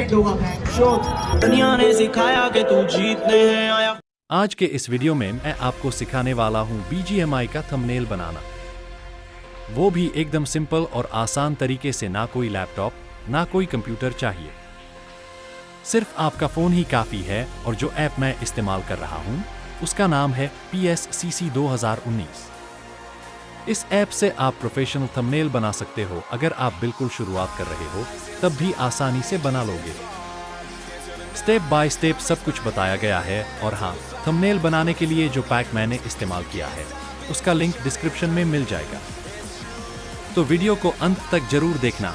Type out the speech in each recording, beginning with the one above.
दुनिया ने सिखाया कि तू जीतने हैं आया। आज के इस वीडियो में मैं आपको सिखाने वाला हूँ BGMI का थंबनेल बनाना, वो भी एकदम सिंपल और आसान तरीके से। ना कोई लैपटॉप ना कोई कंप्यूटर चाहिए, सिर्फ आपका फोन ही काफी है। और जो ऐप मैं इस्तेमाल कर रहा हूँ उसका नाम है PSCC 2019। इस ऐप से आप प्रोफेशनल थंबनेल बना सकते हो। अगर आप बिल्कुल शुरुआत कर रहे हो तब भी आसानी से बना लोगे। स्टेप बाय स्टेप सब कुछ बताया गया है। और हाँ, थंबनेल बनाने के लिए जो पैक मैंने इस्तेमाल किया है उसका लिंक डिस्क्रिप्शन में मिल जाएगा, तो वीडियो को अंत तक जरूर देखना।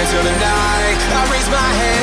Into the night, I raise my hand.